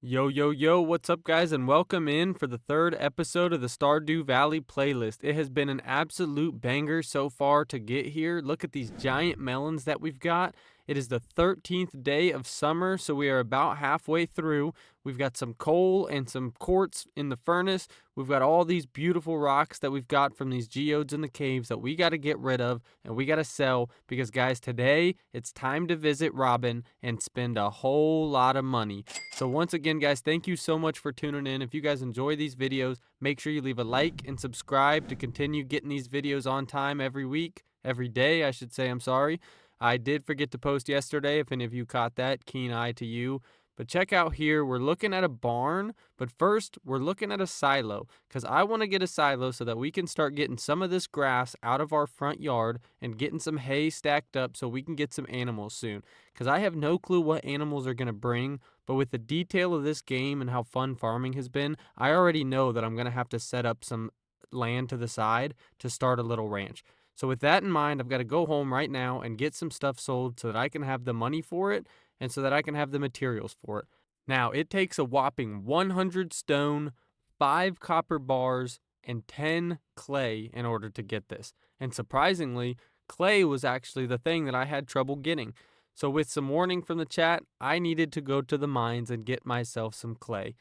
Yo, yo, yo, what's up, guys, and welcome in for the third episode of the Stardew Valley playlist. It has been an absolute banger so far to get here. Look at these giant melons that we've got. It is the 13th day of summer, so we are about halfway through. We've got some coal and some quartz in the furnace. We've got all these beautiful rocks that we've got from these geodes in the caves that we got to get rid of and we got to sell because, guys, today it's time to visit Robin and spend a whole lot of money. So once again, guys, thank you so much for tuning in. If you guys enjoy these videos, make sure you leave a like and subscribe to continue getting these videos on time every day, I should say. I'm sorry. I did forget to post yesterday, if any of you caught that. Keen eye to you. But check out here, we're looking at a barn, but first we're looking at a silo because I want to get a silo so that we can start getting some of this grass out of our front yard and getting some hay stacked up so we can get some animals soon. Because I have no clue what animals are going to bring, but with the detail of this game and how fun farming has been, I already know that I'm going to have to set up some land to the side to start a little ranch. So with that in mind, I've got to go home right now and get some stuff sold so that I can have the money for it and so that I can have the materials for it. Now, it takes a whopping 100 stone, 5 copper bars, and 10 clay in order to get this. And surprisingly, clay was actually the thing that I had trouble getting. So with some warning from the chat, I needed to go to the mines and get myself some clay.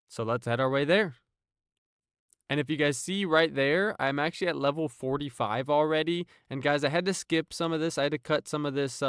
So let's head our way there. And if you guys see right there, I'm actually at level 45 already. And guys, I had to skip some of this. I had to cut some of this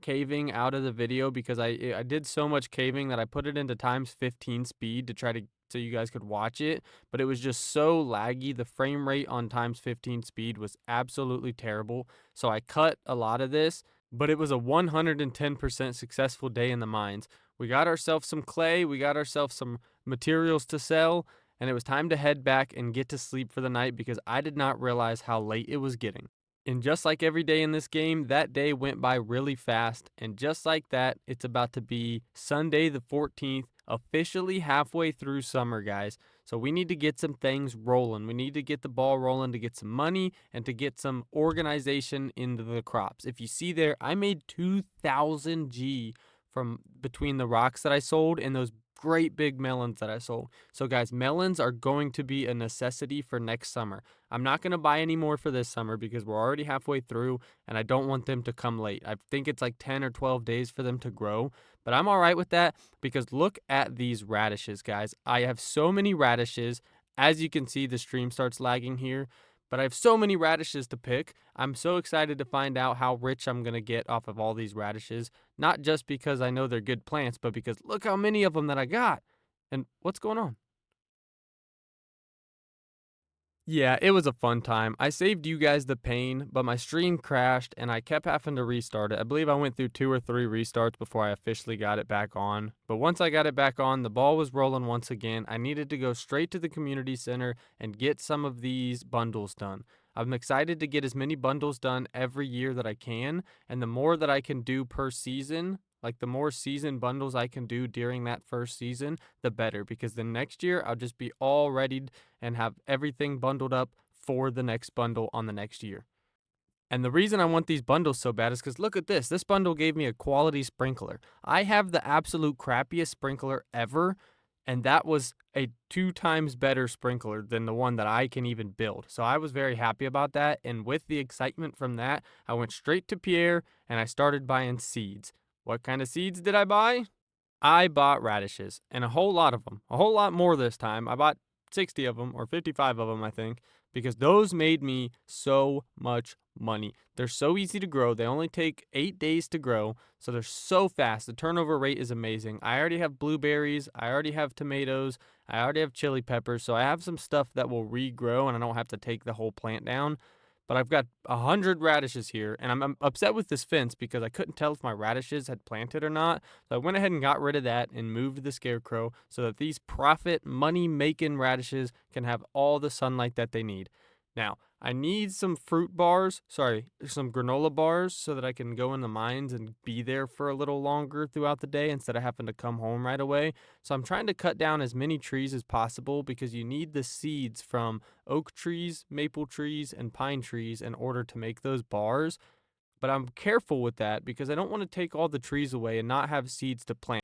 caving out of the video because I did so much caving that I put it into times 15 speed to try to so you guys could watch it. But it was just so laggy. The frame rate on times 15 speed was absolutely terrible. So I cut a lot of this, but it was a 110% successful day in the mines. We got ourselves some clay. We got ourselves some materials to sell and it was time to head back and get to sleep for the night because I did not realize how late it was getting. And just like every day in this game, that day went by really fast, and just like that, it's about to be Sunday the 14th, officially halfway through summer, guys. So we need to get some things rolling. We need to get the ball rolling to get some money and to get some organization into the crops. If you see there, I made 2,000 G from between the rocks that I sold and those great big melons that I sold. So guys, melons are going to be a necessity for next summer. I'm not going to buy any more for this summer because we're already halfway through and I don't want them to come late. I think it's like 10 or 12 days for them to grow, but I'm all right with that because look at these radishes, guys. I have so many radishes. As you can see, the stream starts lagging here, but I have so many radishes to pick. I'm so excited to find out how rich I'm going to get off of all these radishes. Not just because I know they're good plants, but because look how many of them that I got. And what's going on? Yeah, it was a fun time. I saved you guys the pain, but my stream crashed and I kept having to restart it. I believe I went through 2 or 3 restarts before I officially got it back on. But once I got it back on, the ball was rolling once again. I needed to go straight to the community center and get some of these bundles done. I'm excited to get as many bundles done every year that I can, and the more that I can do per season, like the more season bundles I can do during that first season, the better because the next year I'll just be all ready and have everything bundled up for the next bundle on the next year. And the reason I want these bundles so bad is because look at this. This bundle gave me a quality sprinkler. I have the absolute crappiest sprinkler ever, and that was a 2 times better sprinkler than the one that I can even build. So I was very happy about that. And with the excitement from that, I went straight to Pierre and I started buying seeds. What kind of seeds did I buy? I bought radishes, and a whole lot of them. A whole lot more this time. I bought 60 of them, or 55 of them, I think, because those made me so much money. They're so easy to grow. They only take 8 days to grow, so they're so fast. The turnover rate is amazing. I already have blueberries. I already have tomatoes. I already have chili peppers, so I have some stuff that will regrow, and I don't have to take the whole plant down. But I've got 100 radishes here, and I'm upset with this fence because I couldn't tell if my radishes had planted or not. So I went ahead and got rid of that and moved the scarecrow so that these profit money-making radishes can have all the sunlight that they need. Now, I need some some granola bars so that I can go in the mines and be there for a little longer throughout the day instead of having to come home right away. So I'm trying to cut down as many trees as possible because you need the seeds from oak trees, maple trees, and pine trees in order to make those bars. But I'm careful with that because I don't want to take all the trees away and not have seeds to plant.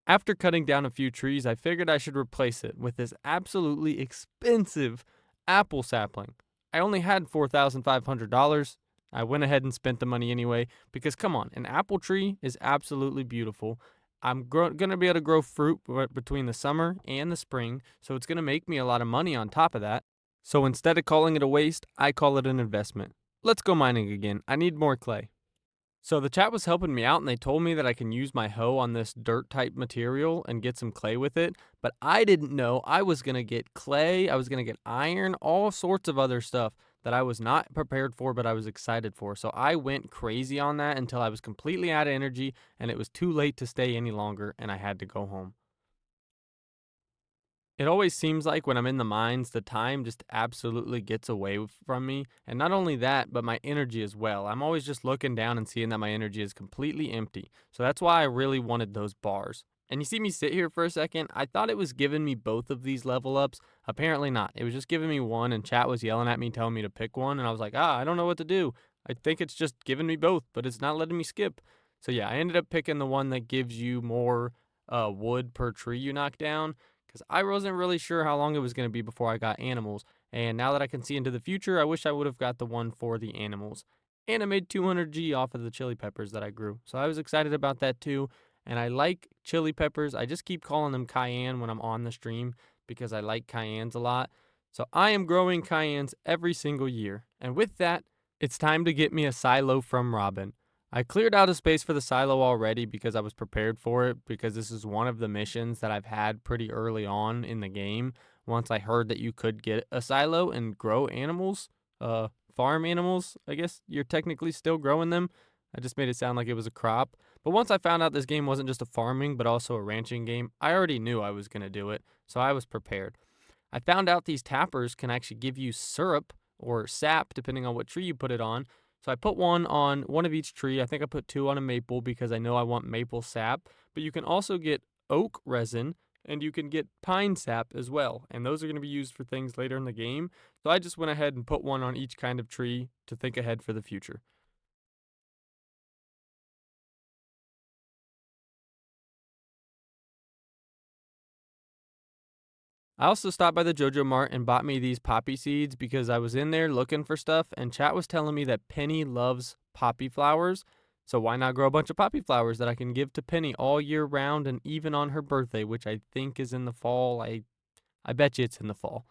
After cutting down a few trees, I figured I should replace it with this absolutely expensive apple sapling. I only had $4,500. I went ahead and spent the money anyway because, come on, an apple tree is absolutely beautiful. I'm going to be able to grow fruit between the summer and the spring, so it's going to make me a lot of money on top of that. So instead of calling it a waste, I call it an investment. Let's go mining again. I need more clay. So the chat was helping me out and they told me that I can use my hoe on this dirt type material and get some clay with it, but I didn't know I was going to get clay, I was going to get iron, all sorts of other stuff that I was not prepared for but I was excited for. So I went crazy on that until I was completely out of energy and it was too late to stay any longer and I had to go home. It always seems like when I'm in the mines, the time just absolutely gets away from me. And not only that, but my energy as well. I'm always just looking down and seeing that my energy is completely empty. So that's why I really wanted those bars. And you see me sit here for a second, I thought it was giving me both of these level ups. Apparently not. It was just giving me one, and chat was yelling at me, telling me to pick one. And I was like, I don't know what to do. I think it's just giving me both, but it's not letting me skip. So yeah, I ended up picking the one that gives you more wood per tree you knock down because I wasn't really sure how long it was going to be before I got animals. And now that I can see into the future, I wish I would have got the one for the animals. And I made 200G off of the chili peppers that I grew. So I was excited about that too. And I like chili peppers. I just keep calling them cayenne when I'm on the stream because I like cayennes a lot. So I am growing cayennes every single year. And with that, it's time to get me a silo from Robin. I cleared out a space for the silo already because I was prepared for it because this is one of the missions that I've had pretty early on in the game. Once I heard that you could get a silo and grow animals, farm animals, I guess you're technically still growing them. I just made it sound like it was a crop. But once I found out this game wasn't just a farming but also a ranching game, I already knew I was going to do it, so I was prepared. I found out these tappers can actually give you syrup or sap depending on what tree you put it on. So I put one on one of each tree. I think I put two on a maple because I know I want maple sap. But you can also get oak resin and you can get pine sap as well. And those are going to be used for things later in the game. So I just went ahead and put one on each kind of tree to think ahead for the future. I also stopped by the JoJo Mart and bought me these poppy seeds because I was in there looking for stuff and chat was telling me that Penny loves poppy flowers. So why not grow a bunch of poppy flowers that I can give to Penny all year round and even on her birthday, which I think is in the fall. I bet you it's in the fall.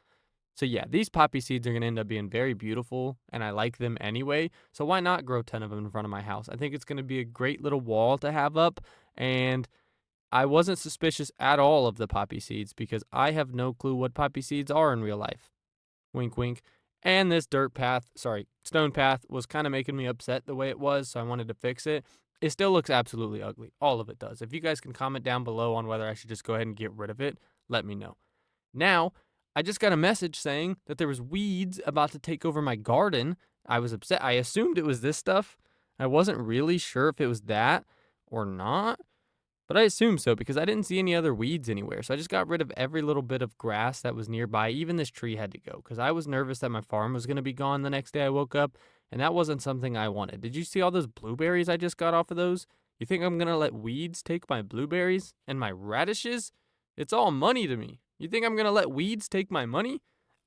So yeah, these poppy seeds are going to end up being very beautiful and I like them anyway. So why not grow 10 of them in front of my house? I think it's going to be a great little wall to have up and I wasn't suspicious at all of the poppy seeds because I have no clue what poppy seeds are in real life. Wink, wink. And this stone path was kind of making me upset the way it was, so I wanted to fix it. It still looks absolutely ugly. All of it does. If you guys can comment down below on whether I should just go ahead and get rid of it, let me know. Now, I just got a message saying that there was weeds about to take over my garden. I was upset. I assumed it was this stuff. I wasn't really sure if it was that or not. But I assume so because I didn't see any other weeds anywhere. So I just got rid of every little bit of grass that was nearby. Even this tree had to go because I was nervous that my farm was going to be gone the next day I woke up. And that wasn't something I wanted. Did you see all those blueberries I just got off of those? You think I'm going to let weeds take my blueberries and my radishes? It's all money to me. You think I'm going to let weeds take my money?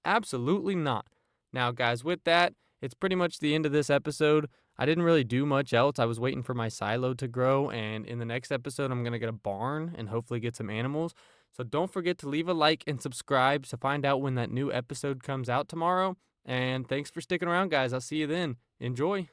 Absolutely not. Now, guys, with that, it's pretty much the end of this episode. I didn't really do much else. I was waiting for my silo to grow, and in the next episode, I'm going to get a barn and hopefully get some animals. So don't forget to leave a like and subscribe to find out when that new episode comes out tomorrow. And thanks for sticking around, guys. I'll see you then. Enjoy.